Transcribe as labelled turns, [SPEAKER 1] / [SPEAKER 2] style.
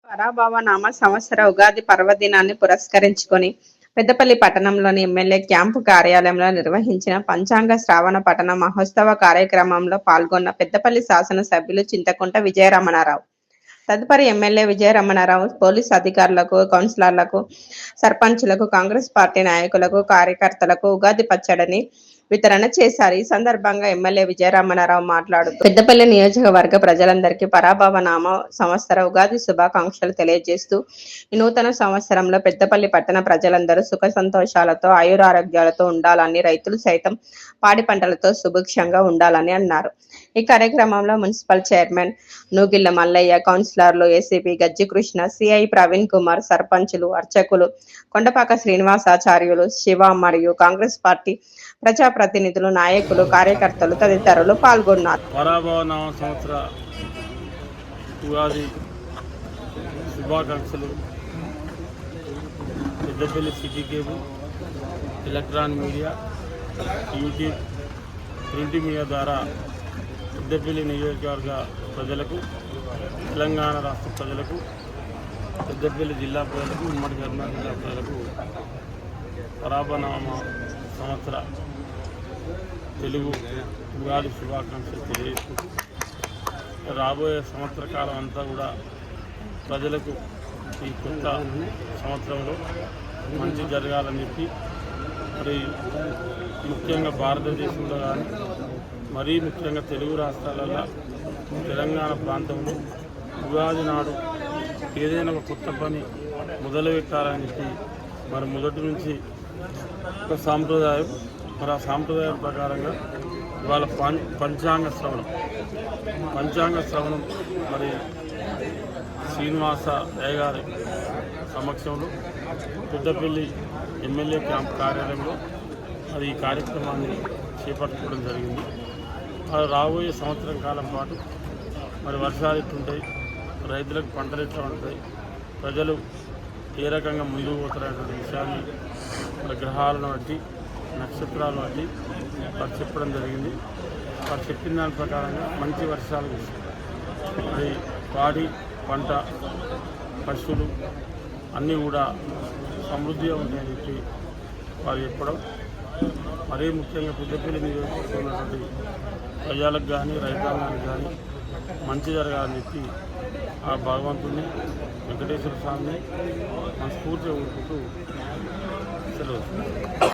[SPEAKER 1] పరాభవ నామ సంవత్సర ఉగాది పర్వదినాన్ని పురస్కరించుకొని పెద్దపల్లి పట్టణంలోని ఎమ్మెల్యే క్యాంపు కార్యాలయంలో నిర్వహించిన పంచాంగ శ్రావణ పఠన మహోత్సవ కార్యక్రమంలో పాల్గొన్న పెద్దపల్లి శాసనసభ్యులు చింతకుంట విజయరమణారావు. తదుపరి ఎమ్మెల్యే విజయరమణారావు పోలీసు అధికారులకు, కౌన్సిలర్లకు, సర్పంచులకు, కాంగ్రెస్ పార్టీ నాయకులకు, కార్యకర్తలకు ఉగాది పచ్చడిని వితరణ చేశారు. ఈ సందర్భంగా ఎమ్మెల్యే విజయరమణారావు మాట్లాడుతూ పెద్దపల్లి నియోజకవర్గ ప్రజలందరికీ పరాభవ నామ సంవత్సర ఉగాది శుభాకాంక్షలు తెలియజేస్తూ ఈ నూతన సంవత్సరంలో పెద్దపల్లి పట్టణ ప్రజలందరూ సుఖ సంతోషాలతో ఆయురారోగ్యాలతో ఉండాలని, రైతులు సైతం పాడి పంటలతో సుభిక్షంగా ఉండాలని అన్నారు. ఈ కార్యక్రమంలో మున్సిపల్ చైర్మన్ నూగిళ్ల మల్లయ్య, కౌన్సిలర్లు, ఏసీపీ గజ్జి కృష్ణ, సిఐ ప్రవీణ్ కుమార్, సర్పంచులు, అర్చకులు, కొండపాక శ్రీనివాసాచార్యులు, శివ మరియు కాంగ్రెస్ పార్టీ ప్రజాప్రతినిధులు, నాయకులు, కార్యకర్తలు తదితరులు పాల్గొన్నారు.
[SPEAKER 2] పరాభవ నామ సంవత్సర ఉగాది శుభాకాంక్షలు. Peddapalli city cable, electronic media, YouTube, print media ద్వారా పెద్దపల్లి నియోజకవర్గ ప్రజలకు, తెలంగాణ రాష్ట్ర ప్రజలకు, పెద్దపల్లి జిల్లా ప్రజలకు, ఉమ్మడి కర్నూలు జిల్లా ప్రజలకు పరాభనామ సంవత్సర తెలుగు ఉగాది శుభాకాంక్షలు తెలియజేస్తూ రాబోయే సంవత్సర కాలం అంతా కూడా ప్రజలకు ఈ కొత్త సంవత్సరంలో మంచి జరగాలని చెప్పి, మరి ముఖ్యంగా భారతదేశంలో కానీ మరీ ముఖ్యంగా తెలుగు రాష్ట్రాలలో, తెలంగాణ ప్రాంతంలో ఉగాది నాడు ఏదైనా ఒక కొత్త పని మొదలుపెట్టాలని చెప్పి మరి మొదటి నుంచి ఒక సాంప్రదాయం. మరి ఆ సాంప్రదాయం ప్రకారంగా ఇవాళ పంచాంగ శ్రవణం మరి శ్రీనివాస గారి సమక్షంలో పెద్దపల్లి ఎమ్మెల్యే క్యాంప్ కార్యాలయంలో అది ఈ కార్యక్రమాన్ని చేపట్టుకోవడం జరిగింది. అది రాబోయే సంవత్సరం కాలం పాటు మరి వర్షాలు ఎట్లుంటాయి, రైతులకు పంటలు ఎట్లా ఉంటాయి, ప్రజలు ఏ రకంగా ముందుకు పోతారనేటువంటి విషయాన్ని మరి గ్రహాలను బట్టి, నక్షత్రాలను బట్టి వారు చెప్పడం జరిగింది. వారు చెప్పిన దాని ప్రకారంగా మంచి వర్షాలు మరి పాడి పంట, పశువులు అన్నీ కూడా సమృద్ధిగా ఉంటాయని చెప్పి వారు చెప్పడం, మరీ ముఖ్యంగా పెద్దపల్లి నియోజకవర్గంలో ఉన్నటువంటి ప్రజలకు కానీ, రైతాంగానికి కానీ మంచి జరగాలని చెప్పి ఆ భగవంతుని, వెంకటేశ్వర స్వామిని మనస్ఫూర్తిగా ఊరుకుంటూ సెలవు.